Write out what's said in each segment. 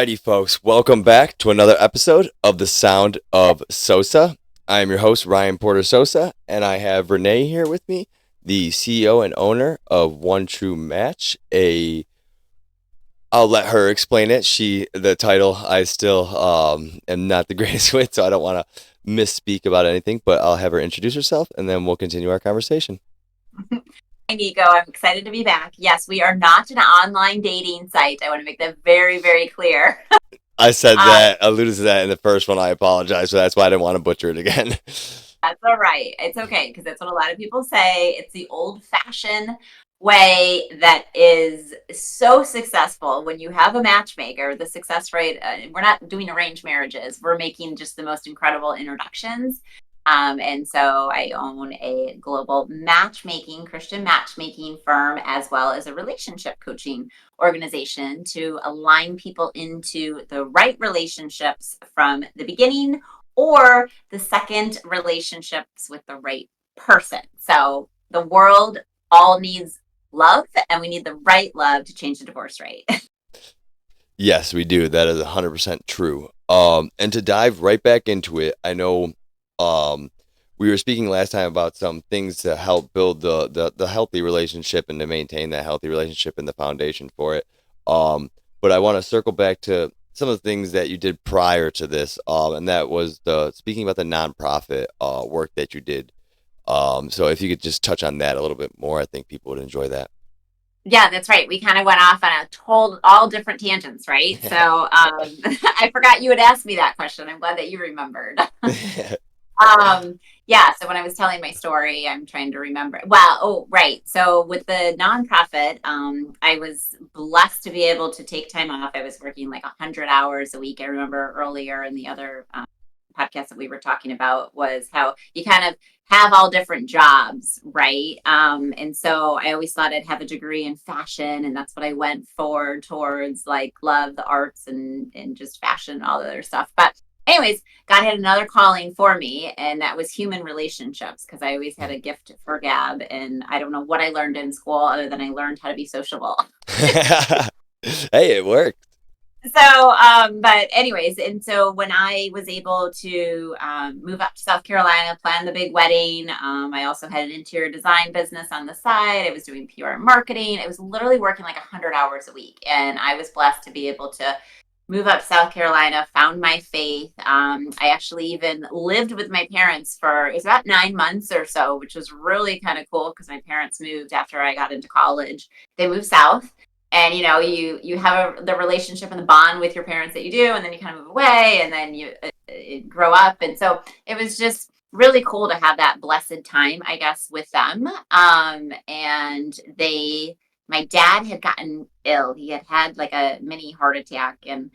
Alrighty, folks, welcome back to another episode of The Sound of Sosa. I am your host, Ryan Porter Sosa, and I have Renee here with me, the CEO and owner of One True Match. I'll let her explain it. The title, I still am not the greatest with, so I don't want to misspeak about anything, but I'll have her introduce herself, and then we'll continue our conversation. Hi, Nico. I'm excited to be back. Yes, we are not an online dating site. I want to make that very, very clear. I alluded to that in the first one. I apologize, so that's why I didn't want to butcher it again. That's all right. It's okay, because that's what a lot of people say. It's the old-fashioned way that is so successful. When you have a matchmaker, the success rate, we're not doing arranged marriages. We're making just the most incredible introductions. And so I own a global Christian matchmaking firm, as well as a relationship coaching organization to align people into the right relationships from the beginning, or the second relationships with the right person. So the world all needs love, and we need the right love to change the divorce rate. Yes, we do. That is 100% true. And to dive right back into it, I know we were speaking last time about some things to help build the healthy relationship and to maintain that healthy relationship and the foundation for it. But I want to circle back to some of the things that you did prior to this, and that was speaking about the nonprofit work that you did. So if you could just touch on that a little bit more, I think people would enjoy that. Yeah, that's right. We kind of went off on all different tangents, right? So I forgot you had asked me that question. I'm glad that you remembered. Yeah, so when I was telling my story, I'm trying to remember. Right. So with the nonprofit, I was blessed to be able to take time off. I was working like 100 hours a week. I remember earlier in the other podcast that we were talking about was how you kind of have all different jobs, right? And so I always thought I'd have a degree in fashion, and that's what I went for, towards like love the arts and just fashion and all the other stuff. But anyways, God had another calling for me, and that was human relationships, because I always had a gift for gab, and I don't know what I learned in school other than I learned how to be sociable. Hey, it worked. So, but anyways, and so when I was able to move up to South Carolina, plan the big wedding, I also had an interior design business on the side. I was doing PR marketing. I was literally working like 100 hours a week, and I was blessed to be able to move up to South Carolina, found my faith. I actually even lived with my parents for, it was about 9 months or so, which was really kind of cool, because my parents moved after I got into college. They moved south. And you have the relationship and the bond with your parents that you do, and then you kind of move away, and then you grow up. And so it was just really cool to have that blessed time, I guess, with them. And my dad had gotten ill. He had like a mini heart attack, and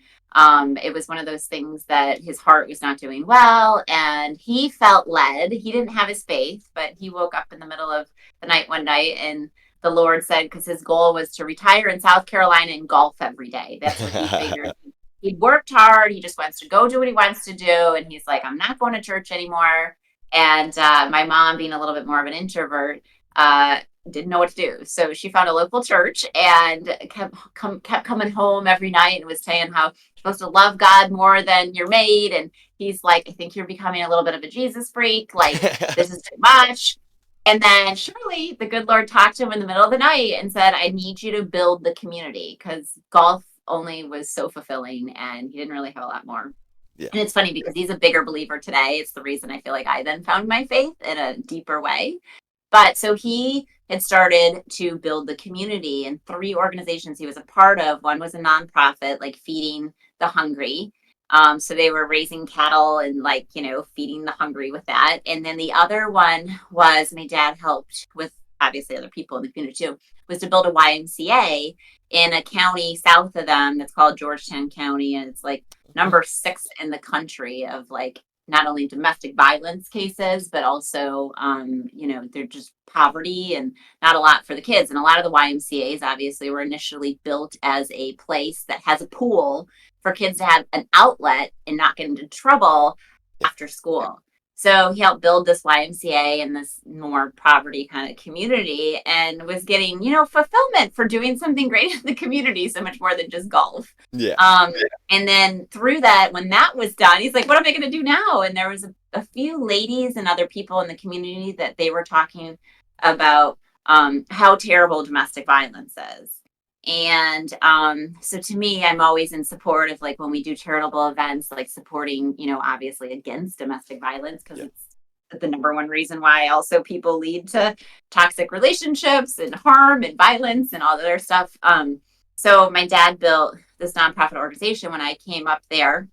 it was one of those things that his heart was not doing well, and he felt led. He didn't have his faith, but he woke up in the middle of the night one night, and the Lord said, because his goal was to retire in South Carolina and golf every day. That's what he figured. He'd worked hard. He just wants to go do what he wants to do. And he's like, I'm not going to church anymore. And my mom, being a little bit more of an introvert, didn't know what to do. So she found a local church and kept coming home every night and was saying how you're supposed to love God more than your mate. And he's like, I think you're becoming a little bit of a Jesus freak. Like, this is too much. And then surely the good Lord talked to him in the middle of the night and said, I need you to build the community, because golf only was so fulfilling and he didn't really have a lot more. Yeah. And it's funny because he's a bigger believer today. It's the reason I feel like I then found my faith in a deeper way. But so he had started to build the community in 3 organizations he was a part of. One was a nonprofit, like feeding the hungry. So they were raising cattle and feeding the hungry with that. And then the other one was, my dad helped with, obviously other people in the community too, was to build a YMCA in a county south of them that's called Georgetown County. And it's like number 6 in the country of like not only domestic violence cases, but also, they're just poverty and not a lot for the kids. And a lot of the YMCAs obviously were initially built as a place that has a pool for kids to have an outlet and not get into trouble after school. So he helped build this YMCA in this more poverty kind of community, and was getting, fulfillment for doing something great in the community, so much more than just golf. Yeah. Um, and then through that, when that was done, he's like, what am I going to do now? And there was a few ladies and other people in the community that they were talking about how terrible domestic violence is. And so to me, I'm always in support of, like, when we do charitable events, like supporting, obviously against domestic violence, because Yeah. it's the number one reason why also people lead to toxic relationships and harm and violence and all the other stuff. So my dad built this nonprofit organization when I came up there.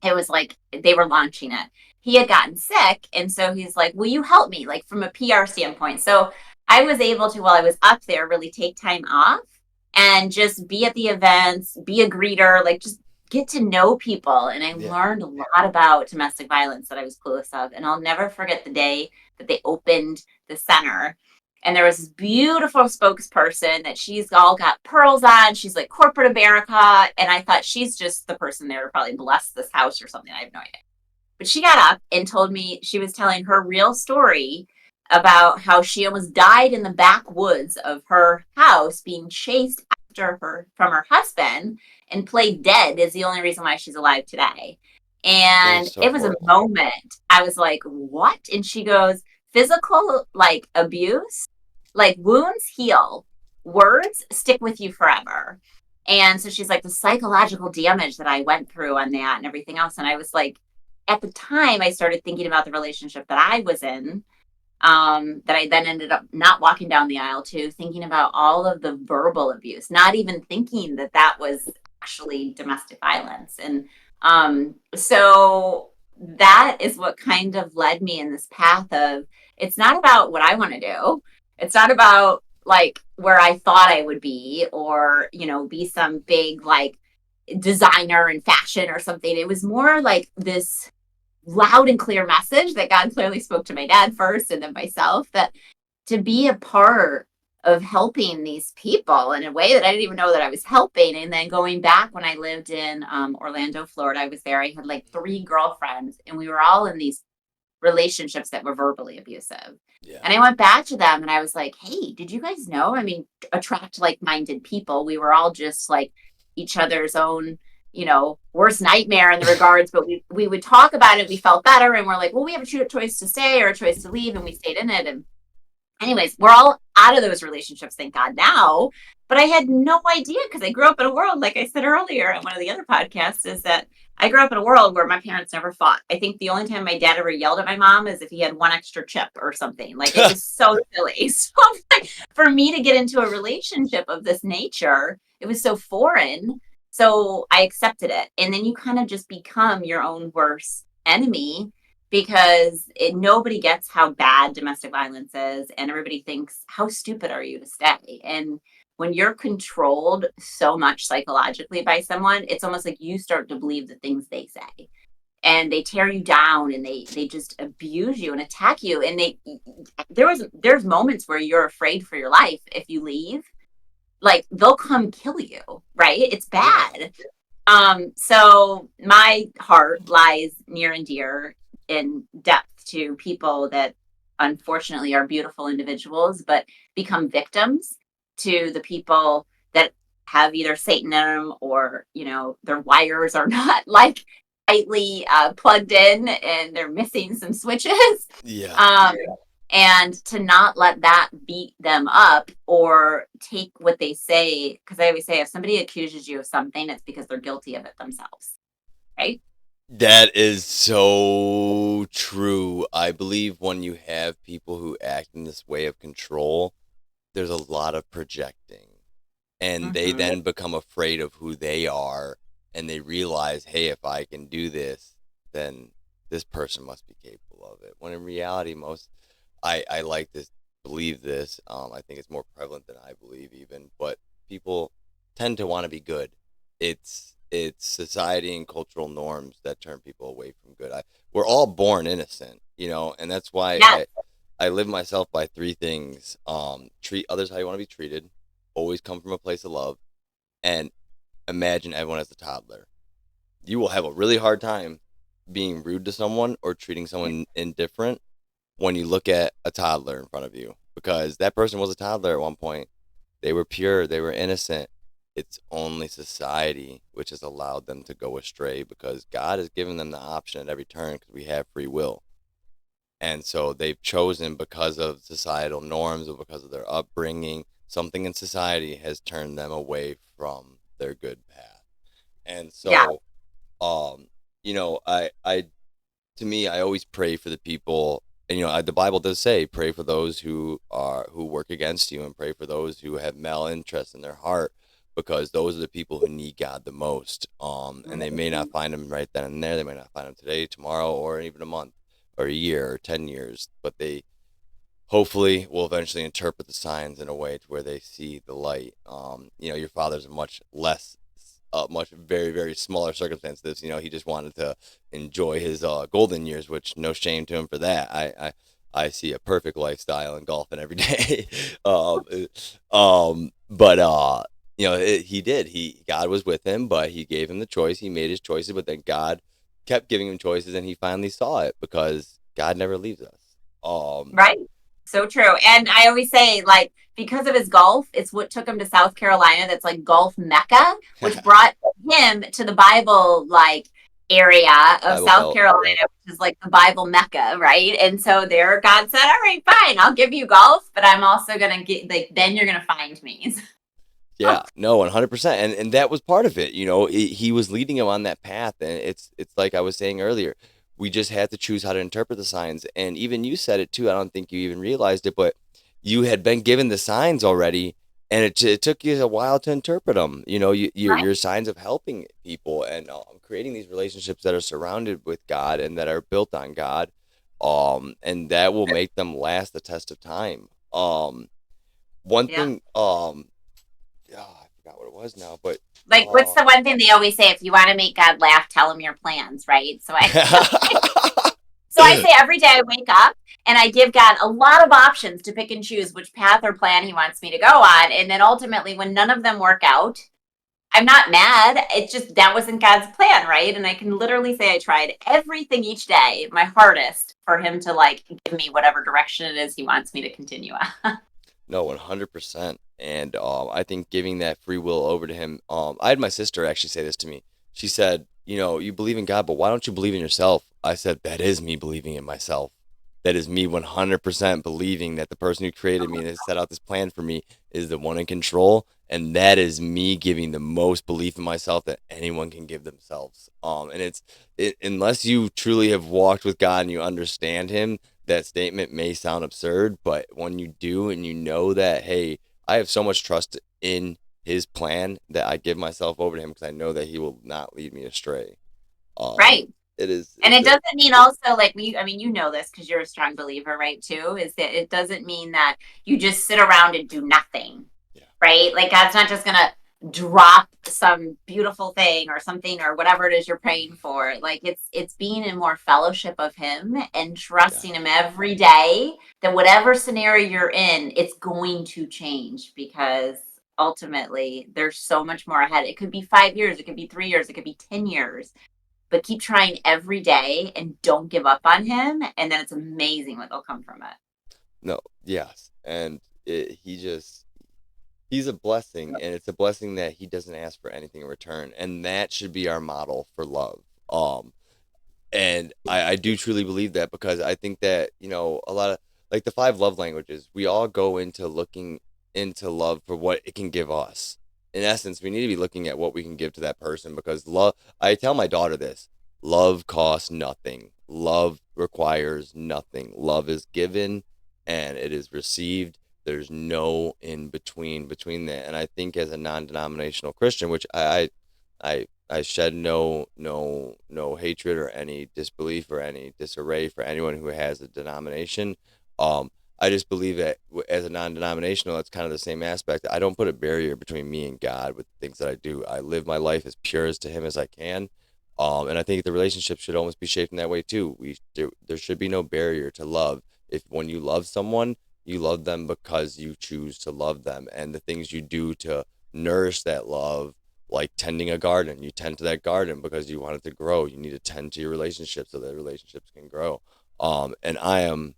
It was like they were launching it. He had gotten sick. And so he's like, will you help me, like, from a PR standpoint? So I was able to, while I was up there, really take time off and just be at the events, be a greeter, like, just get to know people. And I Yeah. learned a lot about domestic violence that I was clueless of. And I'll never forget the day that they opened the center. And there was this beautiful spokesperson that she's all got pearls on. She's like corporate America. And I thought, she's just the person there to probably bless this house or something. I have no idea. But she got up and told me she was telling her real story about how she almost died in the backwoods of her house, being chased after her from her husband, and played dead is the only reason why she's alive today. That is And so it was a horrible. moment. I was like, what? And she goes, physical, like, abuse, like, wounds heal, words stick with you forever. And so she's like, the psychological damage that I went through on that and everything else. And I was like, at the time, I started thinking about the relationship that I was in, that I then ended up not walking down the aisle to, thinking about all of the verbal abuse, not even thinking that that was actually domestic violence. And so that is what kind of led me in this path of, it's not about what I want to do. It's not about, like, where I thought I would be, or, be some big, like, designer in fashion or something. It was more like this loud and clear message that God clearly spoke to my dad first and then myself, that to be a part of helping these people in a way that I didn't even know that I was helping. And then going back, when I lived in Orlando, Florida, I was there. I had like 3 girlfriends, and we were all in these relationships that were verbally abusive. Yeah. And I went back to them and I was like, hey, did you guys know? I mean, attract like minded people. We were all just like each other's own, worst nightmare in the regards, but we would talk about it. We felt better. And we're like, well, we have a choice to stay or a choice to leave. And we stayed in it. And anyways, we're all out of those relationships, thank God, now. But I had no idea, because I grew up in a world, like I said earlier on one of the other podcasts, is that I grew up in a world where my parents never fought. I think the only time my dad ever yelled at my mom is if he had one extra chip or something. Like, it was so silly. So, like, for me to get into a relationship of this nature, it was so foreign. So I accepted it. And then you kind of just become your own worst enemy, because nobody gets how bad domestic violence is, and everybody thinks, how stupid are you to stay? And when you're controlled so much psychologically by someone, it's almost like you start to believe the things they say, and they tear you down, and they just abuse you and attack you. And there's moments where you're afraid for your life. If you leave, like, they'll come kill you, right? It's Yeah. bad. So my heart lies near and dear in depth to people that unfortunately are beautiful individuals, but become victims to the people that have either Satan in them, or, their wires are not like tightly plugged in and they're missing some switches. Yeah. Um, and to not let that beat them up or take what they say. Because I always say, if somebody accuses you of something, it's because they're guilty of it themselves, right? That is so true. I believe when you have people who act in this way of control, there's a lot of projecting. And they Mm-hmm. then become afraid of who they are, and they realize, hey, if I can do this, then this person must be capable of it. When in reality, I like to believe this. I think it's more prevalent than I believe even, but people tend to want to be good. It's society and cultural norms that turn people away from good. We're all born innocent, and that's why Yes. I live myself by 3 things. Treat others how you want to be treated, always come from a place of love, and imagine everyone as a toddler. You will have a really hard time being rude to someone or treating someone indifferent when you look at a toddler in front of you, because that person was a toddler at one point. They were pure, they were innocent. It's only society which has allowed them to go astray, because God has given them the option at every turn, because we have free will. And so they've chosen, because of societal norms or because of their upbringing, something in society has turned them away from their good path. And Yeah. so, um, I to me, I always pray for the people, and the Bible does say, pray for those who work against you, and pray for those who have malinterest in their heart, because those are the people who need God the most. And they may not Mhm. find him right then and there. They may not find him today, tomorrow, or even a month, or a year, or 10 years, but they hopefully will eventually interpret the signs in a way to where they see the light. Your father's a much less, much very, very smaller circumstance. This, he just wanted to enjoy his golden years, which no shame to him for that. I see a perfect lifestyle in golfing every day. But he did. God was with him, but he gave him the choice. He made his choices, but then God kept giving him choices, and he finally saw it, because God never leaves us. Um, Right. So true. And I always say, like, because of his golf, it's what took him to South Carolina. That's like golf Mecca, which brought him to the Bible, like, area of Bible South Belt. Carolina, Yep. which is like the Bible Mecca, right? And so there, God said, all right, fine, I'll give you golf, but I'm also going to get, like, then you're going to find me. Yeah, no, 100%. And that was part of it. He was leading him on that path. And it's like I was saying earlier, we just had to choose how to interpret the signs. And even you said it too. I don't think you even realized it, but you had been given the signs already, and it took you a while to interpret them. Right. Your signs of helping people, and creating these relationships that are surrounded with God and that are built on God, and that will make them last the test of time. One Yeah. thing, I forgot what it was now, but Like, what's uh, the one thing they always say? If you want to make God laugh, tell him your plans, right? So I say every day I wake up and I give God a lot of options to pick and choose which path or plan he wants me to go on. And then ultimately, when none of them work out, I'm not mad. It's just that wasn't God's plan, right? And I can literally say I tried everything each day, my hardest, for him to like give me whatever direction it is he wants me to continue on. no, 100%. And I think giving that free will over to him. I had my sister actually say this to me. She said, you believe in God, but why don't you believe in yourself? I said, that is me believing in myself. That is me 100% believing that the person who created me and has set out this plan for me is the one in control. And that is me giving the most belief in myself that anyone can give themselves. And unless you truly have walked with God and you understand him, that statement may sound absurd, but when you do and you know that, hey, I have so much trust in his plan that I give myself over to him, because I know that he will not lead me astray. Um, Right. it is, And it's it a, doesn't mean also like I mean, you know this because you're a strong believer, right? Too, is that it doesn't mean that you just sit around and do nothing, yeah, right? Like God's not just gonna drop some beautiful thing or something or whatever it is you're praying for. Like it's being in more fellowship of him and yeah, trusting him every day that whatever scenario you're in, it's going to change because ultimately there's so much more ahead. It could be 5 years, it could be 3 years, it could be 10 years, but keep trying every day and don't give up on him. And then it's amazing what will come from it. no, yes. And he's a blessing, and it's a blessing that he doesn't ask for anything in return. And that should be our model for love. And I do truly believe that, because I think that, a lot of, like, the five love languages, we all go into looking into love for what it can give us. In essence, we need to be looking at what we can give to that person, because love, I tell my daughter this: love costs nothing, love requires nothing, love is given and it is received. There's no in between that. And I think, as a non-denominational Christian, which I shed no hatred or any disbelief or any disarray for anyone who has a denomination. Um, I just believe that, as a non-denominational, it's kind of the same aspect. I don't put a barrier between me and God with the things that I do. I live my life as pure as to Him as I can. And I think the relationship should almost be shaped in that way too. There should be no barrier to love. If when you love someone, you love them because you choose to love them, and the things you do to nourish that love like tending a garden. You tend to that garden because you want it to grow. You need to tend to your relationships so that relationships can grow. And I am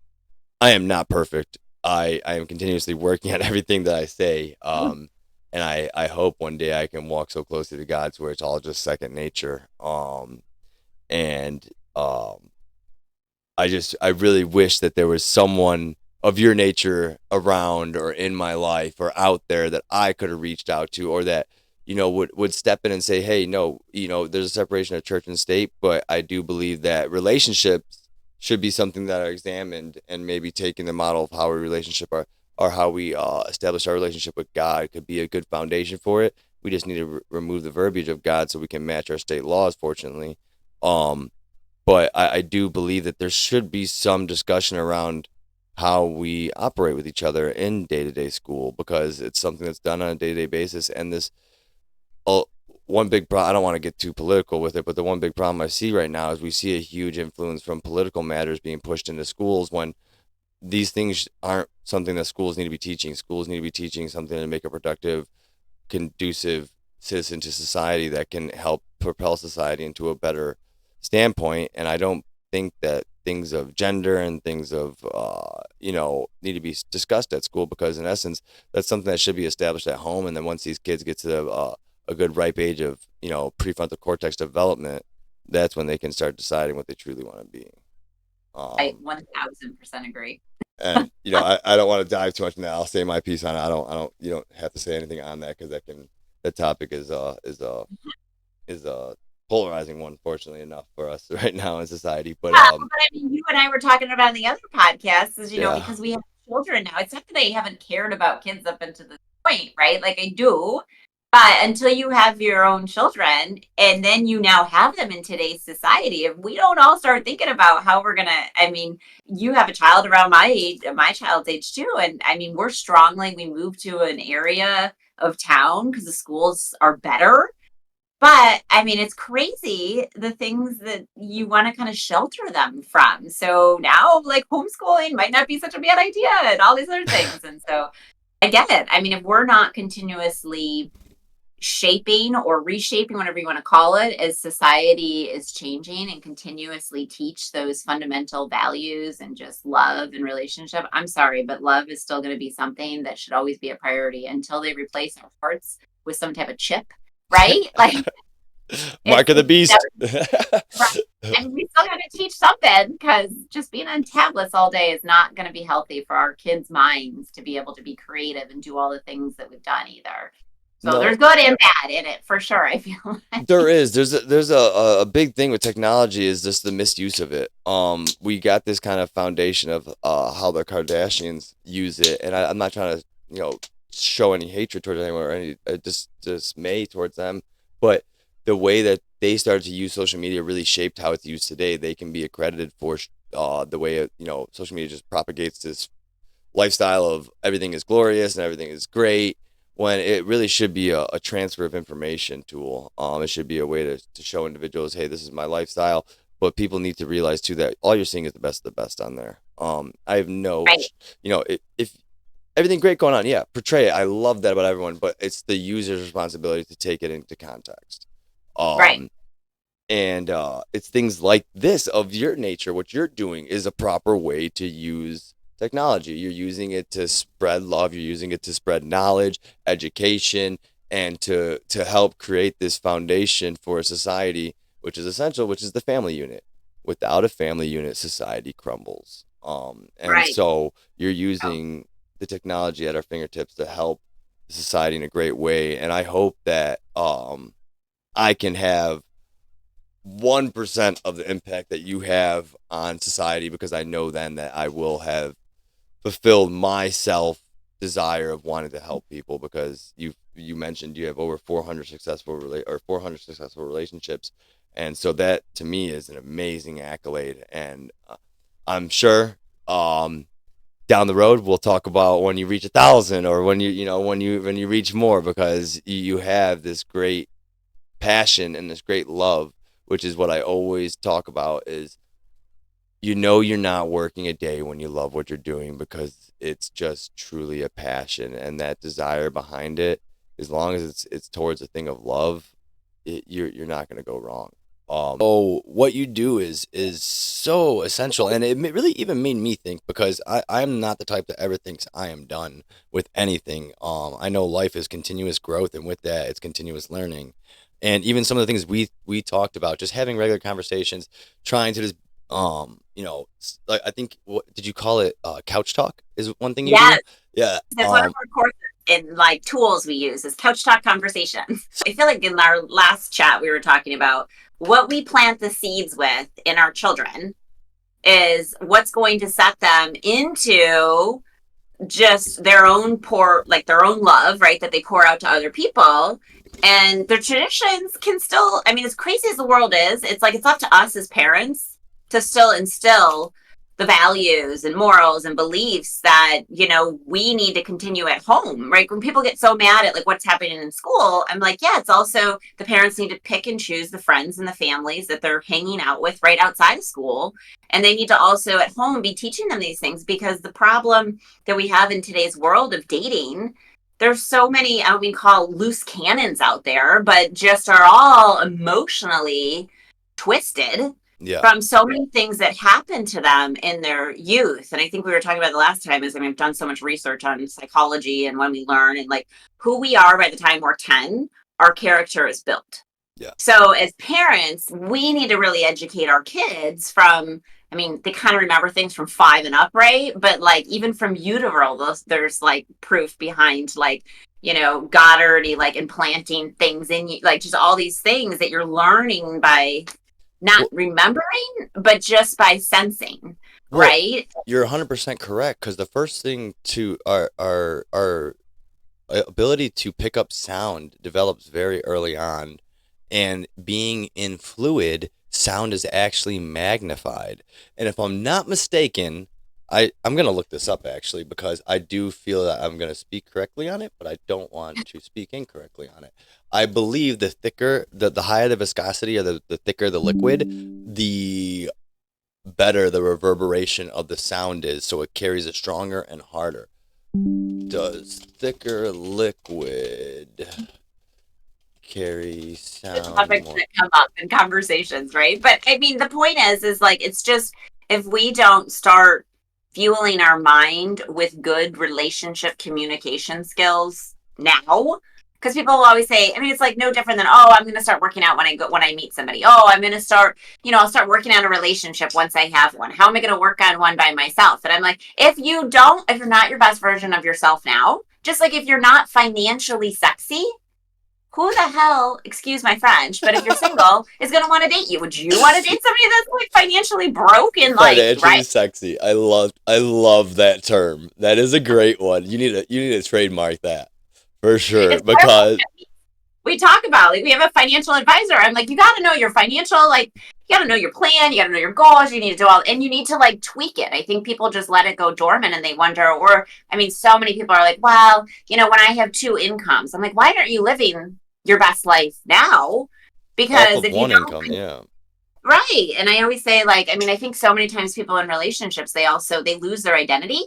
not perfect. I am continuously working on everything that I say. And I hope one day I can walk so closely to God to where it's all just second nature. And I really wish that there was someone of your nature around or in my life or out there that I could have reached out to, or that, would step in and say, hey, no, there's a separation of church and state, but I do believe that relationships should be something that are examined, and maybe taking the model of how we relationship or how we establish our relationship with God could be a good foundation for it. We just need to remove the verbiage of God so we can match our state laws, fortunately. Um, but I do believe that there should be some discussion around how we operate with each other in day-to-day school, because it's something that's done on a day-to-day basis. And this, uh, one big problem, I don't want to get too political with it, but the one big problem I see right now is we see a huge influence from political matters being pushed into schools, when these things aren't something that schools need to be teaching. Schools need to be teaching something to make a productive, conducive citizen to society that can help propel society into a better standpoint. And I don't think that things of gender and things of need to be discussed at school, because in essence that's something that should be established at home. And then once these kids get to a good ripe age of prefrontal cortex development, that's when they can start deciding what they truly want to be. I um 1000% agree. and I don't want to dive too much in that. I'll say my piece on it. I don't You don't have to say anything on that, because that topic is a polarizing one, fortunately enough, for us right now in society. But But I mean, you and I were talking about in the other podcast is, yeah. because we have children now. It's not that I haven't cared about kids up until this point, right? Like I do. But until you have your own children and then you now have them in today's society, if we don't all start thinking about how we're gonna, I mean, you have a child around my age, my child's age too. And I mean, we moved to an area of town because the schools are better, but I mean, it's crazy the things that you want to kind of shelter them from. So now, like, homeschooling might not be such a bad idea and all these other things. And so I get it. I mean, if we're not continuously shaping or reshaping, whatever you want to call it, as society is changing, and continuously teach those fundamental values and just love and relationship, I'm sorry, but love is still going to be something that should always be a priority until they replace our hearts with some type of chip, right? Like, Mark of the it's beast. right. I mean, we still got to teach something, because just being on tablets all day is not going to be healthy for our kids' minds to be able to be creative and do all the things that we've done either. So No, there's good and bad in it for sure. I feel like. there's a big thing with technology, is just the misuse of it. We got this kind of foundation of how the Kardashians use it, and I'm not trying to show any hatred towards anyone or any dismay towards them, but the way that they started to use social media really shaped how it's used today. They can be accredited for the way social media just propagates this lifestyle of everything is glorious and everything is great, when it really should be a transfer of information tool. It should be a way to show individuals, hey, this is my lifestyle. But people need to realize too that all you're seeing is the best of the best on there. I have no, Right, if everything great going on, yeah, portray it. I love that about everyone, but it's the user's responsibility to take it into context. right, Um, and it's things like this of your nature. What you're doing is a proper way to use technology. You're using it to spread love. You're using it to spread knowledge, education, and to help create this foundation for a society, which is essential, which is the family unit. Without a family unit, society crumbles. And right. so you're Oh, using the technology at our fingertips to help society in a great way. And I hope that I can have 1% of the impact that you have on society, because I know then that I will have fulfilled my self desire of wanting to help people, because you mentioned you have over 400 successful relationships, and so that to me is an amazing accolade. And I'm sure down the road we'll talk about when you reach 1,000, or when you reach more, because you have this great passion and this great love, which is what I always talk about, is you're not working a day when you love what you're doing, because it's just truly a passion, and that desire behind it as long as it's towards a thing of love, you're not going to go wrong. So what you do is so essential, and really even made me think, because I'm not the type that ever thinks I am done with anything. I know life is continuous growth, and with that, it's continuous learning, and even some of the things we talked about, just having regular conversations, trying to just like, I think, what did you call it? Couch talk is one thing you do. Yes, Yeah. that's one of our courses in like tools we use is couch talk conversations. I feel like in our last chat we were talking about what we plant the seeds with in our children is what's going to set them into just their own like their own love, right? That they pour out to other people. And their traditions can still, I mean, as crazy as the world is, it's like it's up to us as parents to still instill the values and morals and beliefs that, we need to continue at home, right? When people get so mad at like what's happening in school, I'm like, yeah, it's also the parents need to pick and choose the friends and the families that they're hanging out with right outside of school. And they need to also at home be teaching them these things, because the problem that we have in today's world of dating, there's so many, I don't mean call loose cannons out there, but just are all emotionally twisted Yeah. from so many things that happened to them in their youth. And I think we were talking about the last time is, I mean, I've done so much research on psychology and when we learn and like who we are by the time we're 10, our character is built. Yeah. So as parents, we need to really educate our kids from, I mean, they kind of remember things from 5 and up, right? But like even from utero, there's like proof behind like, Goddard like implanting things in you, like just all these things that you're learning by not Well, remembering, but just by sensing, well, right? you're 100% correct, because the first thing to our ability to pick up sound develops very early on, and being in fluid, sound is actually magnified. And if I'm not mistaken, I'm gonna look this up actually, because I do feel that I'm gonna speak correctly on it, but I don't want to speak incorrectly on it. I believe the thicker, the higher the viscosity, or the thicker the liquid, the better the reverberation of the sound is, so it carries it stronger and harder. Does thicker liquid carry sound Topics more? that come up in conversations, right? But I mean, the point is like, it's just if we don't start fueling our mind with good relationship communication skills now, because people will always say, I mean, it's like no different than, oh, I'm going to start working out when I meet somebody. Oh, I'm going to start, I'll start working on a relationship once I have one. How am I going to work on one by myself? And I'm like, if you're not your best version of yourself now, just like if you're not financially sexy, who the hell, excuse my French, but if you're single, is going to want to date you? Would you want to date somebody that's like financially broken, like, Financially right? sexy. I love that term. That is a great one. You need to trademark that for sure, It's part of because we talk about. Like, we have a financial advisor. I'm like, you got to know your financial, like, you got to know your plan, you got to know your goals, you need to do all, and you need to like tweak it. I think people just let it go dormant and they wonder, or, I mean, so many people are like, well, when I have 2 incomes, I'm like, why aren't you living your best life now? off Because of if you one don't, income, yeah. right. And I always say, like, I mean, I think so many times people in relationships, they lose their identity,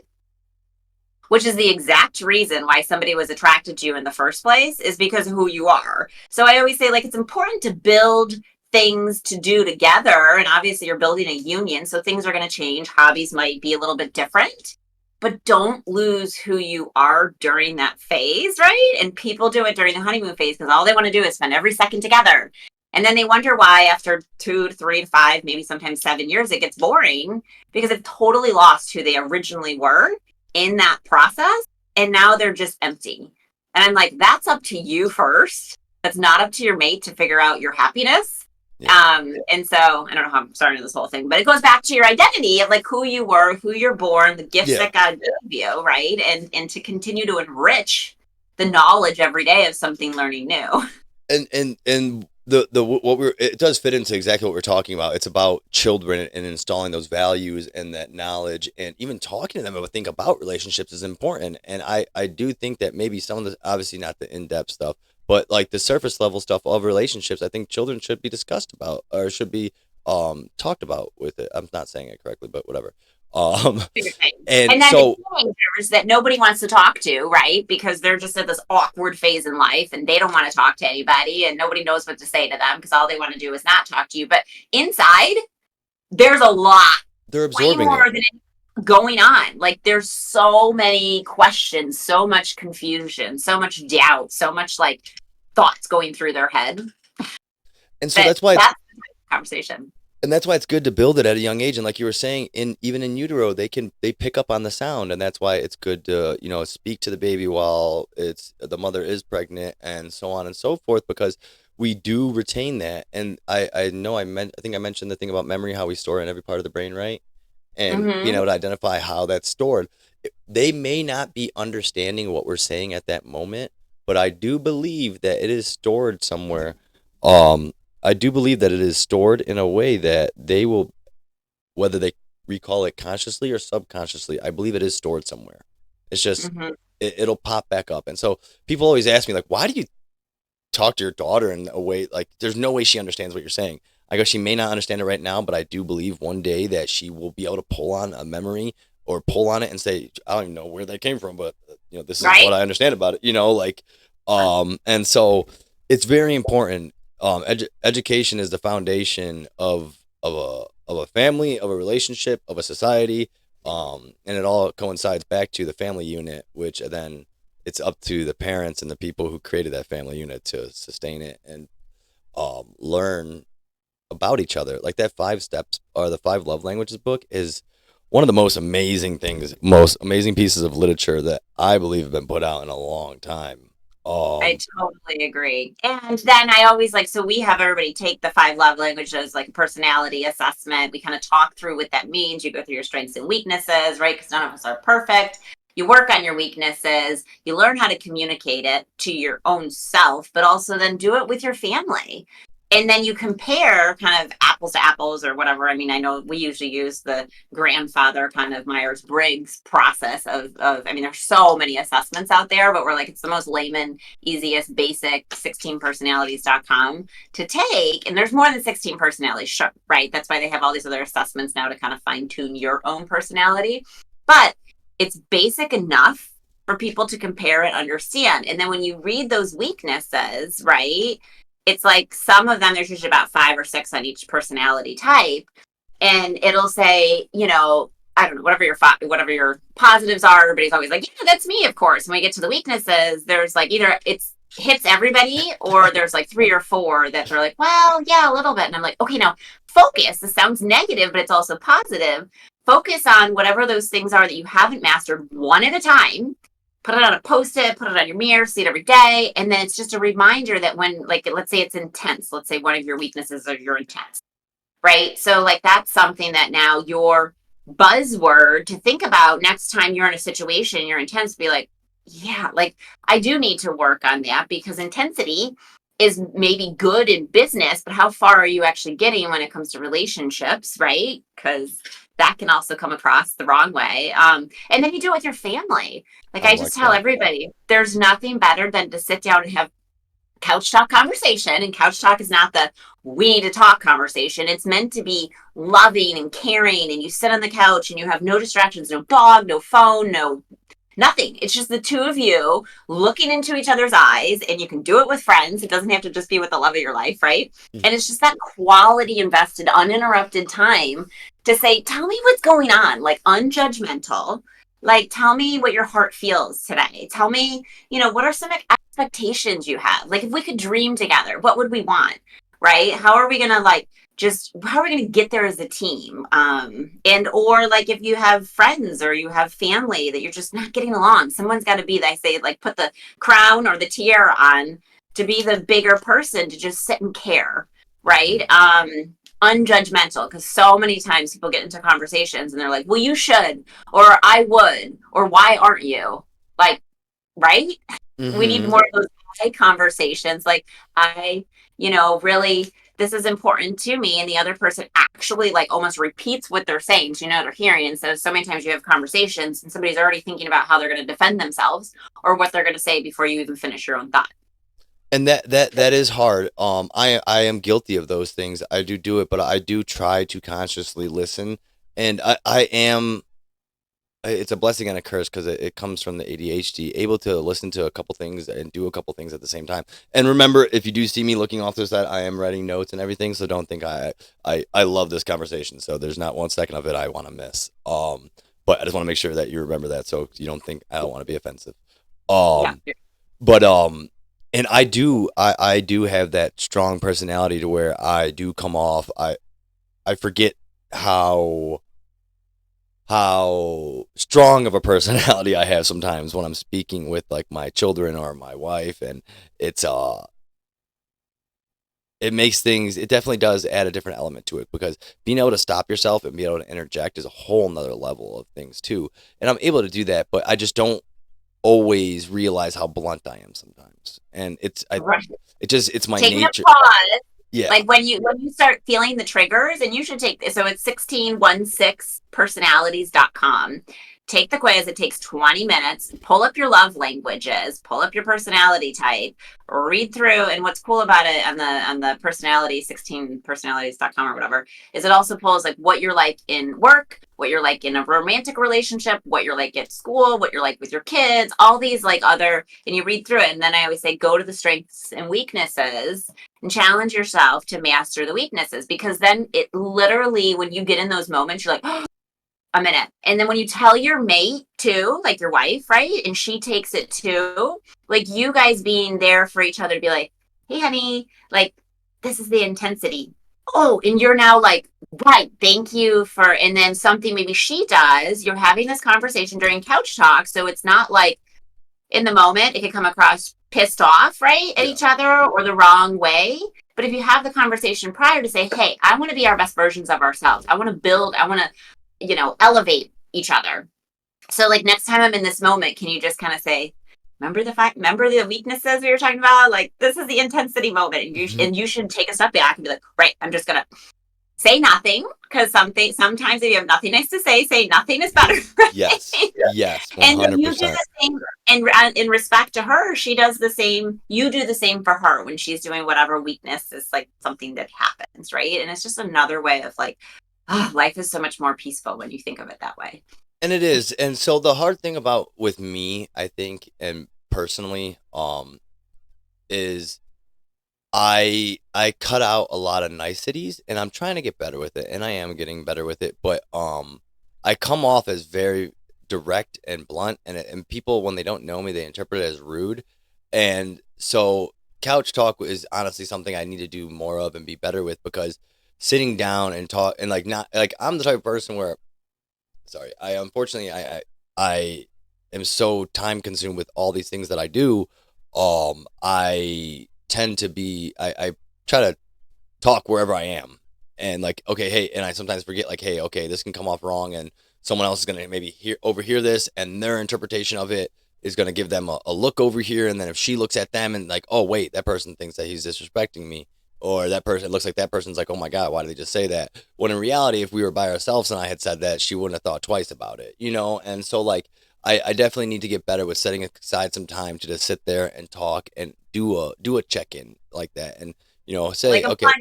which is the exact reason why somebody was attracted to you in the first place, is because of who you are. So I always say, like, it's important to build things to do together. And obviously, you're building a union, so things are going to change. Hobbies might be a little bit different, but don't lose who you are during that phase, right? And people do it during the honeymoon phase because all they want to do is spend every second together. And then they wonder why after 2 to 3 to 5, maybe sometimes 7 years, it gets boring because they've totally lost who they originally were in that process. And now they're just empty. And I'm like, that's up to you first. That's not up to your mate to figure out your happiness. Yeah. And so I don't know how I'm starting this whole thing, but it goes back to your identity of like who you were, who you're born, the gifts Yeah. that God gave you, right? And to continue to enrich the knowledge every day of something learning new. And the what we're it does fit into exactly what we're talking about. It's about children and installing those values and that knowledge, and even talking to them about think about relationships is important. And I do think that maybe some of the, obviously not the in-depth stuff, but like the surface level stuff of relationships, I think children should be discussed about, or should be talked about with it. I'm not saying it correctly, but whatever. Um and And then the so teenager, partners that nobody wants to talk to, right? Because they're just at this awkward phase in life and they don't want to talk to anybody and nobody knows what to say to them because all they want to do is not talk to you. But inside, there's a lot, They're way absorbing more it. than going on. Like there's so many questions, so much confusion, so much doubt, so much like thoughts going through their head And so that that's why it's that's the conversation. and that's why it's good to build it at a young age. And like you were saying, in even in utero, they pick up on the sound, and that's why it's good to speak to the baby while it's the mother is pregnant, and so on and so forth, because we do retain that. And I know I think I mentioned the thing about memory, how we store it in every part of the brain, right? And being Mm-hmm. able to identify how that's stored. They may not be understanding what we're saying at that moment, but I do believe that it is stored somewhere. Um, I do believe that it is stored in a way that they will, whether they recall it consciously or subconsciously, I believe it is stored somewhere. It's just, Mm-hmm. it'll pop back up. And so people always ask me, like, why do you talk to your daughter in a way like there's no way she understands what you're saying? I go, she may not understand it right now, but I do believe one day that she will be able to pull on a memory or pull on it and say, I don't even know where that came from, but this is what Right? I understand about it, like, and so it's very important. Education is the foundation of a family, of a relationship, of a society, and it all coincides back to the family unit, which then it's up to the parents and the people who created that family unit to sustain it and learn about each other. Like that Five Steps or the Five Love Languages book is one of the most amazing things, most amazing pieces of literature that I believe have been put out in a long time. I Um, totally agree. And then I always like, so we have everybody take the five love languages, like personality assessment. We kind of talk through what that means. You go through your strengths and weaknesses, right? Because none of us are perfect. You work on your weaknesses. You learn how to communicate it to your own self, but also then do it with your family. And then you compare kind of apples to apples or whatever. I mean, I know we usually use the grandfather kind of Myers Briggs process I mean, there's so many assessments out there, but we're like, it's the most layman easiest, basic 16personalities.com to take. And there's more than 16 personalities, sure, right? That's why they have all these other assessments now to kind of fine tune your own personality. But it's basic enough for people to compare and understand. And then when you read those weaknesses, right? It's like some of them, there's usually about 5 or 6 on each personality type. And it'll say, I don't know, whatever your positives are, everybody's always like, yeah, that's me, of course. When we get to the weaknesses, there's like either it's hits everybody or there's like 3 or 4 that they're like, well, yeah, a little bit. And I'm like, okay, now focus. This sounds negative, but it's also positive. Focus on whatever those things are that you haven't mastered one at a time. Put it on a post-it, put it on your mirror, see it every day. And then it's just a reminder that when, like, let's say it's intense, let's say one of your weaknesses are you're intense, right? So like that's something that now your buzzword to think about next time you're in a situation, you're intense, be like, yeah, like I do need to work on that because intensity is maybe good in business, but how far are you actually getting when it comes to relationships, right? Because that can also come across the wrong way. And then you do it with your family. Like I I just like tell that. everybody, there's nothing better than to sit down and have couch talk conversation. And couch talk is not the we need to talk conversation. It's meant to be loving and caring. And you sit on the couch and you have no distractions, no dog, no phone, no nothing. It's just the two of you looking into each other's eyes. And you can do it with friends. It doesn't have to just be with the love of your life, right? And it's just that quality invested, uninterrupted time to say, tell me what's going on, like unjudgmental. Like, tell me what your heart feels today. Tell me, what are some expectations you have? Like, if we could dream together, what would we want? Right? How are we going to how are we going to get there as a team? And or like if you have friends or you have family that you're just not getting along, someone's got to be, I say, like put the crown or the tiara on to be the bigger person to just sit and care, right? Mhm. Unjudgmental, because so many times people get into conversations and they're like, well, you should, or I would, or why aren't you? Like, right? We need Mhm. more of those high conversations. Like, really, this is important to me. And the other person actually like almost repeats what they're saying. So, they're hearing. And so many times you have conversations and somebody's already thinking about how they're going to defend themselves or what they're going to say before you even finish your own thought. And that is hard. I am guilty of those things. I do it, but I do try to consciously listen. And I am it's a blessing and a curse because it comes from the ADHD, able to listen to a couple things and do a couple things at the same time. And remember, if you do see me looking off to the side, I am writing notes and everything, so don't think I love this conversation. So there's not one second of it I want to miss. But I just want to make sure that you remember that, so you don't think I don't want to be offensive. Yeah. Um, but and I do have that strong personality to where I do come off. I forget how strong of a personality I have sometimes when I'm speaking with like my children or my wife, and it's it makes things, it definitely does add a different element to it, because being able to stop yourself and be able to interject is a whole nother level of things too. And I'm able to do that, but I just don't always realize how blunt I am sometimes. And Right. it's my Taking a nature. pause. Yeah. Like when you start feeling the triggers, and you should take this. So it's 1616personalities.com. Take the quiz. It takes 20 minutes. Pull up your love languages, pull up your personality type, read through. And what's cool about it on the personality 16personalities.com or whatever is it also pulls like what you're like in work, what you're like in a romantic relationship, what you're like at school, what you're like with your kids, all these like other, and you read through it. And then I always say go to the strengths and weaknesses and challenge yourself to master the weaknesses, because then it literally, when you get in those moments, you're like, oh, a minute. And then when you tell your mate too, like your wife, right? And she takes it too, like you guys being there for each other to be like, hey, honey, like this is the intensity. Oh, and you're now like, right, thank you for, and then something maybe she does, you're having this conversation during couch talk. So it's not like, in the moment, it can come across pissed off, right, at Yeah. each other or the wrong way. But if you have the conversation prior to say, hey, I want to be our best versions of ourselves. I want to build, I want to, elevate each other. So like next time I'm in this moment, can you just kind of say, remember the weaknesses we were talking about? Like this is the intensity moment. And you should take a step back and be like, right, I'm just gonna say nothing, because sometimes if you have nothing nice to say nothing is better. Yes. Right? Yes. And then you do 100%. the same, and in respect to her, she does the same. You do the same for her when she's doing whatever weakness is like something that happens, right? And it's just another way of like, oh, life is so much more peaceful when you think of it that way. And it is. And so the hard thing about with me, I think, and personally, is I cut out a lot of niceties, and I'm trying to get better with it, and I am getting better with it, but I come off as very direct and blunt, and people, when they don't know me, they interpret it as rude. And so couch talk is honestly something I need to do more of and be better with, because sitting down and talk, and like, not like, I'm the type of person where, sorry, I unfortunately I am so time consumed with all these things that I do. I tend to be, I try to talk wherever I am, and like, okay, hey, and I sometimes forget, like, hey, okay, this can come off wrong, and someone else is gonna maybe overhear this, and their interpretation of it is gonna give them a look over here, and then if she looks at them and like, oh wait, that person thinks that he's disrespecting me, or that person, it looks like that person's like, oh my god, why did they just say that? When in reality, if we were by ourselves and I had said that, she wouldn't have thought twice about it, you know. And so like, I definitely need to get better with setting aside some time to just sit there and talk and do a check in like that, and Like say, a okay, fun,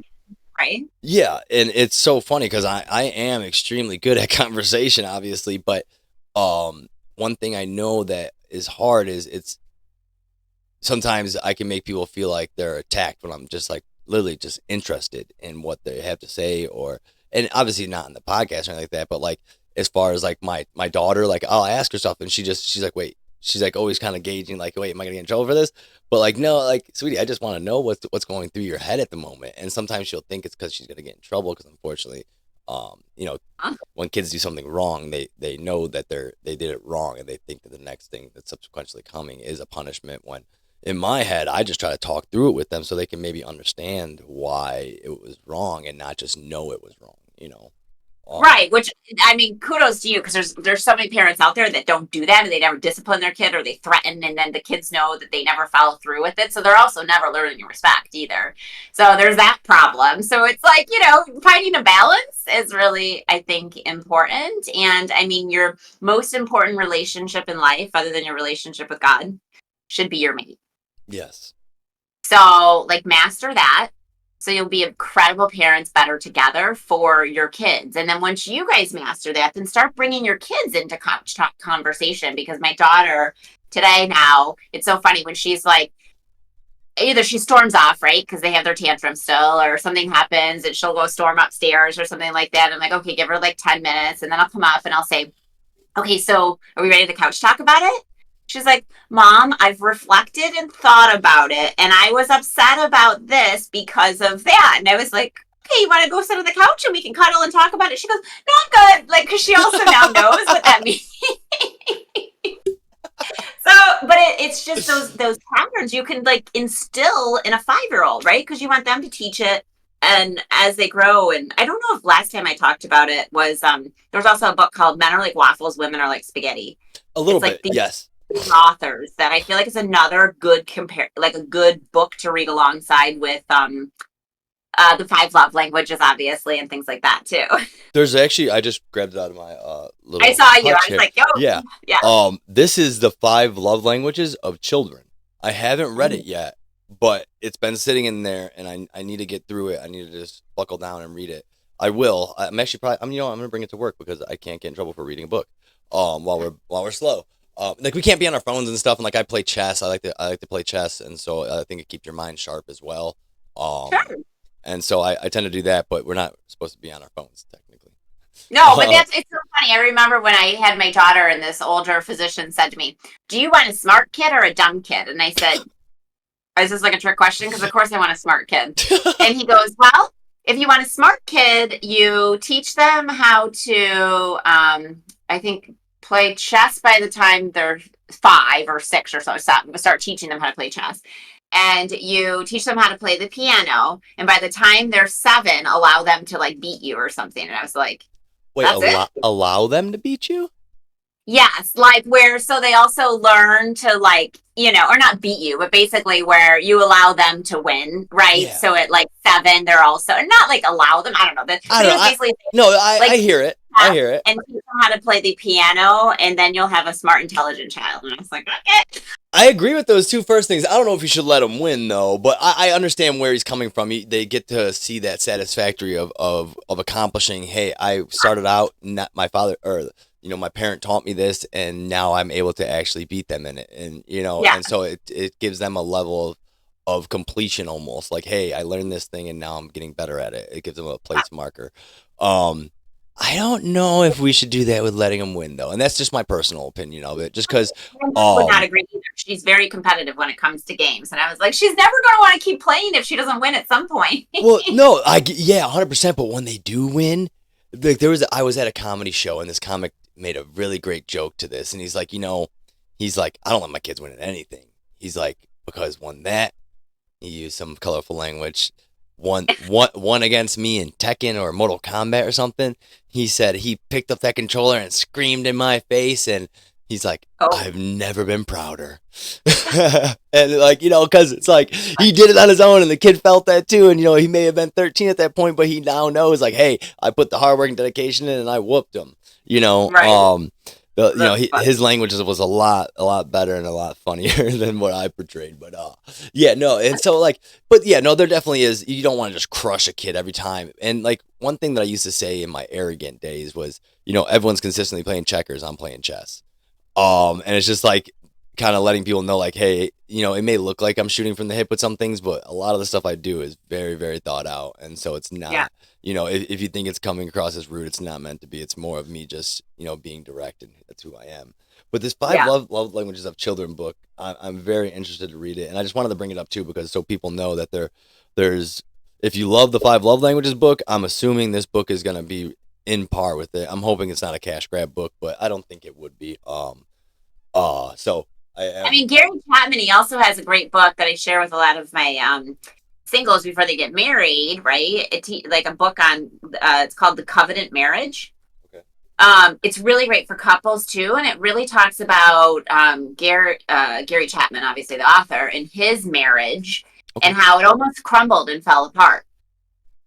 right? yeah. And it's so funny because I am extremely good at conversation, obviously, but one thing I know that is hard is, it's sometimes I can make people feel like they're attacked when I'm just like literally just interested in what they have to say, or, and obviously not in the podcast or anything like that, but like, as far as like my daughter, like I'll ask her stuff and she's like, wait, she's like always kind of gauging, like, wait, am I gonna get in trouble for this? But like, no, like, sweetie, I just want to know what's going through your head at the moment. And sometimes she'll think it's because she's gonna get in trouble, because unfortunately, you know, Huh? when kids do something wrong, they know that they did it wrong, and they think that the next thing that's subsequently coming is a punishment, when in my head, I just try to talk through it with them so they can maybe understand why it was wrong and not just know it was wrong, you know? Right, which I mean, kudos to you, because there's so many parents out there that don't do that, and they never discipline their kid, or they threaten, and then the kids know that they never follow through with it, so they're also never learning respect either. So there's that problem. So it's like, finding a balance is really, I think, important. And I mean, your most important relationship in life, other than your relationship with God, should be your mate. Yes. So like master that. So you'll be incredible parents better together for your kids. And then once you guys master that, then start bringing your kids into conversation. Because my daughter today now, it's so funny when she's like, either she storms off, right? Because they have their tantrum still, or something happens and she'll go storm upstairs or something like that. I'm like, okay, give her like 10 minutes. And then I'll come up and I'll say, okay, so are we ready to couch talk about it? She's like, Mom, I've reflected and thought about it. And I was upset about this because of that. And I was like, okay, you want to go sit on the couch and we can cuddle and talk about it? She goes, no, I'm good. Like, because she also now knows what that means. So, but it's just those patterns you can like instill in a 5-year-old, right? Because you want them to teach it, and as they grow. And I don't know if last time I talked about it was there was also a book called Men Are Like Waffles, Women Are Like Spaghetti. A little It's like bit, these yes. authors that I feel like is another good like a good book to read alongside with the 5 love languages, obviously, and things like that too. There's actually, I just grabbed it out of my I little saw you. I hutch was here. like, yo, Yeah. yeah. This is the 5 love languages of children. I haven't read it yet, but it's been sitting in there, and I need to get through it. I need to just buckle down and read it. I will. I'm actually probably. I'm gonna bring it to work because I can't get in trouble for reading a book. While we're slow. Like we can't be on our phones and stuff. And like I play chess. I like to play chess, and so I think it keeps your mind sharp as well. Um, Sure. and so I tend to do that, but we're not supposed to be on our phones technically. No, but it's so funny. I remember when I had my daughter, and this older physician said to me, "Do you want a smart kid or a dumb kid?" And I said, "Is this like a trick question?" Because of course I want a smart kid. And he goes, "Well, if you want a smart kid, you teach them how to, I think, play chess by the time they're 5 or 6 or so. Start teaching them how to play chess." And you teach them how to play the piano, and by the time they're 7, allow them to like beat you or something. And I was like, Wait, that's it? allow them to beat you? Yes, like where so they also learn to like, or not beat you, but basically where you allow them to win, right? Yeah. So at like 7, they're also not like allow them, I don't know. I But don't he know. was basically No, I like I hear it. I hear it. and teach them how to play the piano, and then you'll have a smart, intelligent child. And I was like, okay. I agree with those two first things. I don't know if you should let him win though, but I understand where he's coming from. They get to see that satisfactory of accomplishing. Hey, I started out. Not my father or my parent taught me this, and now I'm able to actually beat them in it. And Yeah, and so it gives them a level of completion almost. Like, hey, I learned this thing, and now I'm getting better at it. It gives them a place marker. Um, I don't know if we should do that with letting them win though, and that's just my personal opinion of it. Just because. my mom would not Um, agree either. She's very competitive when it comes to games. And I was like, she's never going to want to keep playing if she doesn't win at some point. Well, no, yeah, 100%. But when they do win, like I was at a comedy show, and this comic made a really great joke to this, and he's like, I don't let my kids win at anything. He's like, because that, he used some colorful language, one against me in Tekken or Mortal Kombat or something. He said he picked up that controller and screamed in my face, and he's like, Oh, I've never been prouder. And like, because it's like he did it on his own, and the kid felt that too. And he may have been 13 at that point, but he now knows like, hey, I put the hard work and dedication in, and I whooped him. right. His language was a lot better and a lot funnier than what I portrayed. But yeah, no, and so like, but yeah, no, there definitely is. You don't want to just crush a kid every time. And like one thing that I used to say in my arrogant days was, everyone's consistently playing checkers, I'm playing chess. And it's just like kind of letting people know, like, hey, it may look like I'm shooting from the hip with some things, but a lot of the stuff I do is very, very thought out, and so it's Yeah. not. If you think it's coming across as rude, it's not meant to be. It's more of me just, being direct, and that's who I am. But this five Yeah. love languages of children book, I'm very interested to read it, and I just wanted to bring it up too because so people know that there's if you love the 5 love languages book, I'm assuming this book is gonna be in par with it. I'm hoping it's not a cash grab book, but I don't think it would be. So I I am. mean, Gary Chapman, he also has a great book that I share with a lot of my singles before they get married, right? Like a book on, it's called The Covenant Marriage. Okay. It's really great for couples too, and it really talks about Gary Chapman, obviously the author, and his marriage Okay. and how it almost crumbled and fell apart.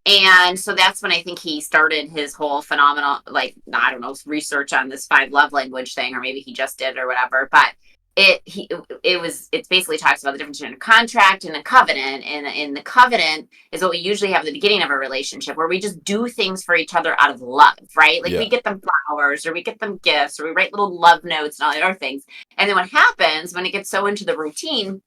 And so that's when I think he started his whole phenomenal, like, I don't know, research on this 5 love language thing, or maybe he just did or whatever. But it's basically talks about the difference between a contract and a covenant. And in the covenant is what we usually have at the beginning of a relationship, where we just do things for each other out of love, right? Like we Yeah. get them flowers, or we get them gifts, or we write little love notes and all the other things. And then what happens when it gets so into the routine,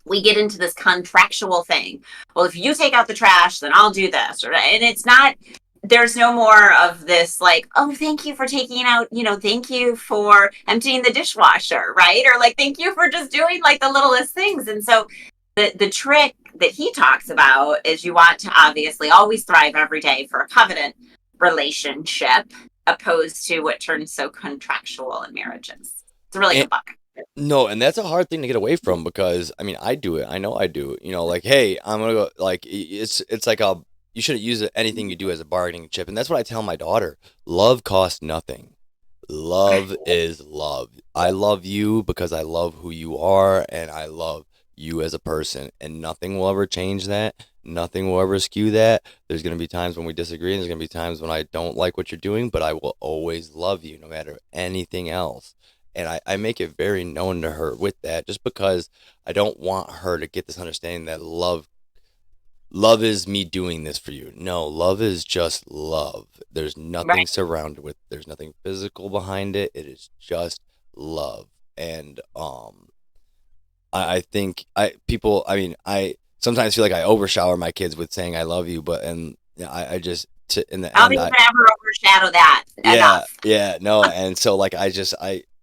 we get into this contractual thing. Well, if you take out the trash, then I'll do this. And it's not, there's no more of this like, oh, thank you for taking out, thank you for emptying the dishwasher, right? Or like, thank you for just doing like the littlest things. And so the trick that he talks about is you want to obviously always thrive every day for a covenant relationship, opposed to what turns so contractual in marriages. It's a really And good book. no, and that's a hard thing to get away from because I mean, I do it. I know I do. Like, hey, I'm gonna go. Like, it's like a you shouldn't use anything you do as a bargaining chip, and that's what I tell my daughter. Love costs nothing. Love is love. I love you because I love who you are, and I love you as a person, and nothing will ever change that. Nothing will ever skew that. There's gonna be times when we disagree, and there's gonna be times when I don't like what you're doing, but I will always love you no matter anything else. And I make it very known to her with that just because I don't want her to get this understanding that love is me doing this for you. No, love is just love. There's nothing Right. surrounded with, there's nothing physical behind it. It is just love. And I think I mean I sometimes feel like I overshower my kids with saying I love you, but and yeah, I just in the I don't end think you can ever overshadow that yeah, enough. yeah, no, and so like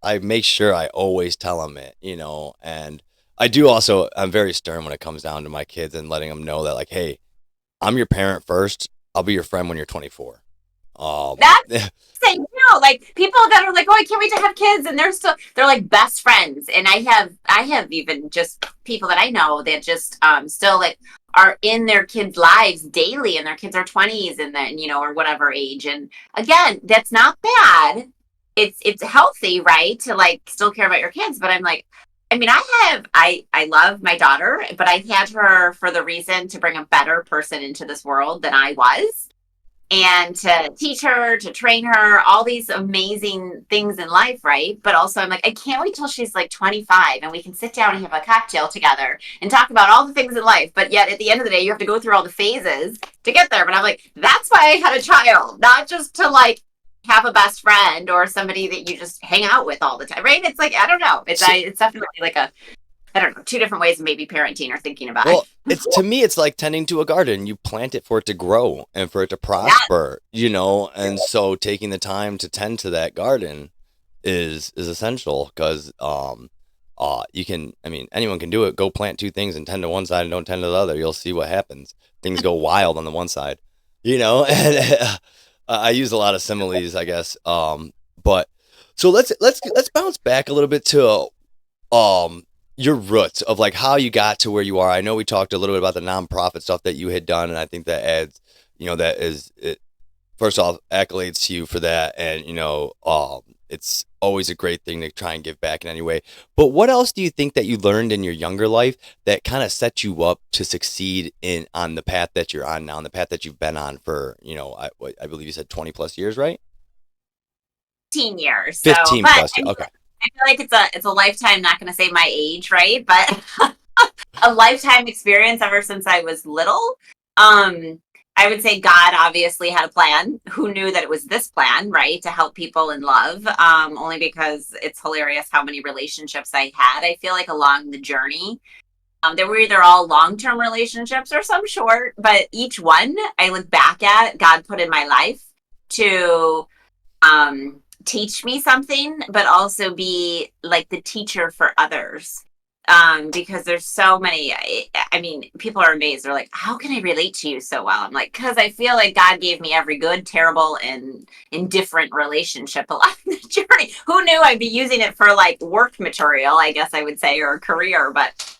I make sure I always tell them it, and I do also I'm very stern when it comes down to my kids and letting them know that like, hey, I'm your parent first. I'll be your friend when you're 24. That's saying, like people that are like, oh, I can't wait to have kids, and they're like best friends. And I have even just people that I know that just still like are in their kids' lives daily, and their kids are 20s and then, or whatever age. And again, that's not bad. It's healthy, right? To like still care about your kids. But I'm like, I mean, I love my daughter, but I had her for the reason to bring a better person into this world than I was, and to teach her, to train her, all these amazing things in life, right? But also, I'm like, I can't wait till she's like 25 and we can sit down and have a cocktail together and talk about all the things in life. But yet, at the end of the day, you have to go through all the phases to get there. But I'm like, that's why I had a child, not just to like have a best friend or somebody that you just hang out with all the time, right? It's like, I don't know. It's definitely like I don't know, two different ways of maybe parenting or thinking about it. well, it's to me, it's like tending to a garden. You plant it for it to grow and for it to Yeah, prosper, and so taking the time to tend to that garden is essential because you can I mean anyone can do it. Go plant two things and tend to one side and don't tend to the other. You'll see what happens. Things go wild on the one side, and I use a lot of similes, I guess. But so let's bounce back a little bit to um your roots of like how you got to where you are. I know we talked a little bit about the nonprofit stuff that you had done, and I think that adds, that is it. First off, accolades to you for that, and it's always a great thing to try and give back in any way. But what else do you think that you learned in your younger life that kind of set you up to succeed in on the path that you're on now, on the path that you've been on for, I believe you said 20 plus years, right? 15 years. So, 15 but plus. I mean, Okay. I feel like it's a lifetime. Not going to say my age, right? But a lifetime experience ever since I was little. Um, I would say God obviously had a plan. Who knew that it was this plan, right? To help people in love. Only because it's hilarious how many relationships I had. I feel like along the journey, they were either all long-term relationships or some short, but each one I look back at, God put in my life to teach me something, but also be like the teacher for others. Because there's so many, I mean, people are amazed. They're like, how can I relate to you so well? I'm like, because I feel like God gave me every good, terrible, and indifferent relationship along the journey. Who knew I'd be using it for like work material, I guess I would say, or a career. But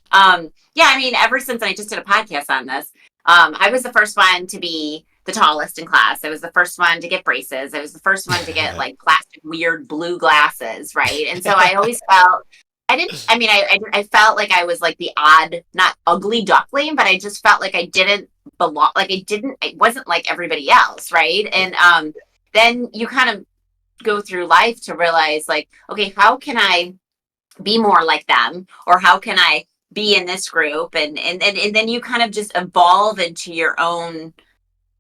yeah, I mean, ever since I just did a podcast on this, I was the first one to be the tallest in class. I was the first one to get braces. I was the first one to get like plastic weird blue glasses, right? And so I always felt I didn't. I mean, I felt like I was like the odd, not ugly duckling, but I just felt like I didn't belong. Like I wasn't like everybody else, right? And then you kind of go through life to realize, like, okay, how can I be more like them, or how can I be in this group, and then you kind of just evolve into your own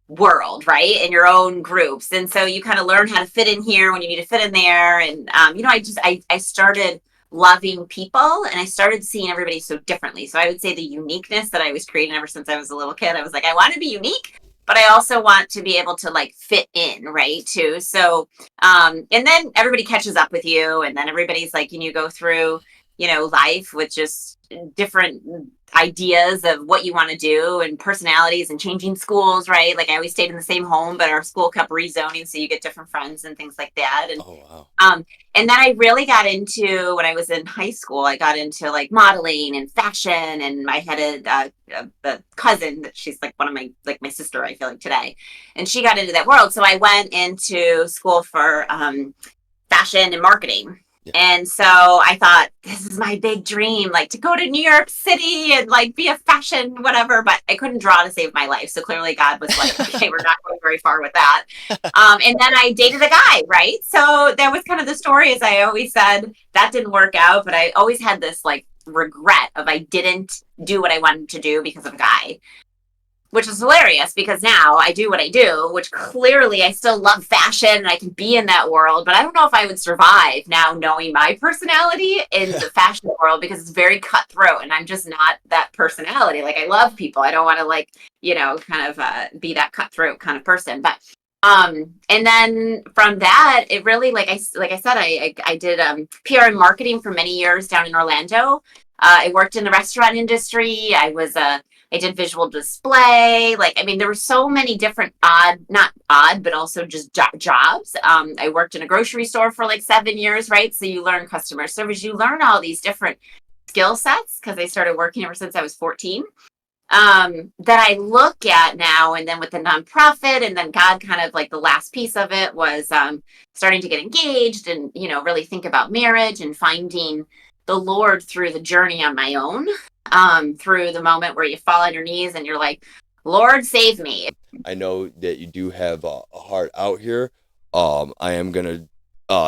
world, right? In your own groups. And so you kind of learn how to fit in here when you need to fit in there. And, I started loving people, and I started seeing everybody so differently. So I would say the uniqueness that I was creating ever since I was a little kid, I was like, I want to be unique, but I also want to be able to like fit in, right? Too. So, and then everybody catches up with you, and then everybody's like, you go through, life with just different ideas of what you want to do and personalities and changing schools, right? Like I always stayed in the same home, but our school kept rezoning, so you get different friends and things like that. And Oh wow. um, and then I really got into, when I was in high school, I got into like modeling and fashion, and I had a cousin that she's like one of my sister, I feel like today, and she got into that world. So I went into school for fashion and marketing. Yeah. And so I thought, this is my big dream, like to go to New York City and like be a fashion, whatever. But I couldn't draw to save my life. So clearly God was like, okay, we're not going very far with that. And then I dated a guy, right? So that was kind of the story. As I always said, that didn't work out. But I always had this like regret of I didn't do what I wanted to do because of a guy, which is hilarious because now I do what I do, which clearly I still love fashion and I can be in that world, but I don't know if I would survive now knowing my personality in the fashion world because it's very cutthroat and I'm just not that personality. Like I love people. I don't want to like, kind of be that cutthroat kind of person. But and then from that, it really like I said, I did PR and marketing for many years down in Orlando. I worked in the restaurant industry. I did visual display. Like, I mean, there were so many different not odd, but also just jobs. I worked in a grocery store for like 7 years, right? So you learn customer service, you learn all these different skill sets because I started working ever since I was 14. That I look at now, and then with the nonprofit, and then God kind of like the last piece of it was starting to get engaged and, really think about marriage and finding the Lord through the journey on my own, through the moment where you fall on your knees and you're like, Lord, save me. I know that you do have a heart out here. I am gonna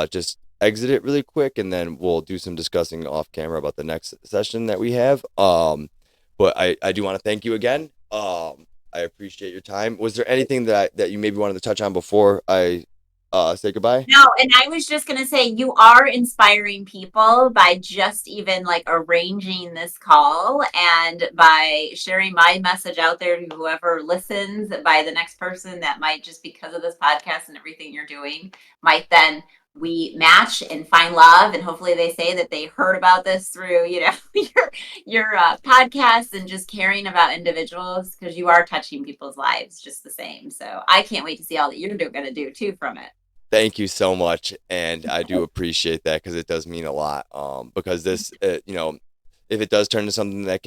just exit it really quick, and then we'll do some discussing off camera about the next session that we have. But I do want to thank you again. I appreciate your time. Was there anything that you maybe wanted to touch on before I say goodbye? No, and I was just going to say, you are inspiring people by just even like arranging this call and by sharing my message out there to whoever listens, by the next person that might, just because of this podcast and everything you're doing, might then we match and find love. And hopefully they say that they heard about this through, your podcast and just caring about individuals, because you are touching people's lives just the same. So I can't wait to see all that you're going to do too from it. Thank you so much, and I do appreciate that because it does mean a lot. Because this, if it does turn into something that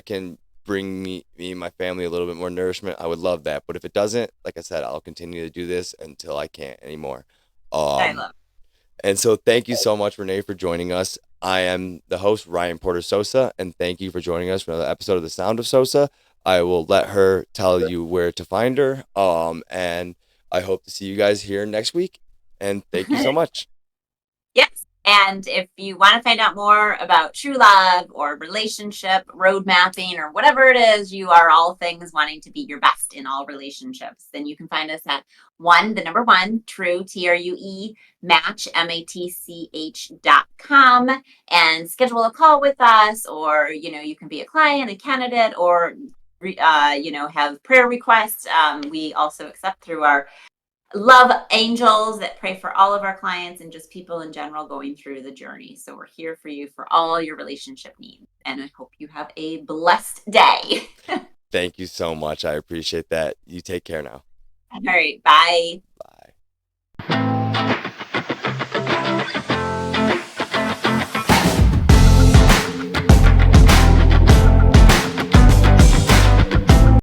can bring me and my family a little bit more nourishment, I would love that. But if it doesn't, like I said, I'll continue to do this until I can't anymore. I Um, love and so thank you so much, Renee, for joining us. I am the host, Ryan Porter Sosa, and thank you for joining us for another episode of The Sound of Sosa. I will let her tell you where to find her. And I hope to see you guys here next week. And thank you so it. much. Yes. And if you want to find out more about true love or relationship, road mapping, or whatever it is, you are all things wanting to be your best in all relationships, then you can find us at the number one, true, TRUE, match, match.com, and schedule a call with us, or, you can be a client, a candidate, or, have prayer requests. We also accept through our love angels that pray for all of our clients and just people in general going through the journey. So we're here for you for all your relationship needs. And I hope you have a blessed day. Thank you so much. I appreciate that. You take care now. All right. Bye. Bye.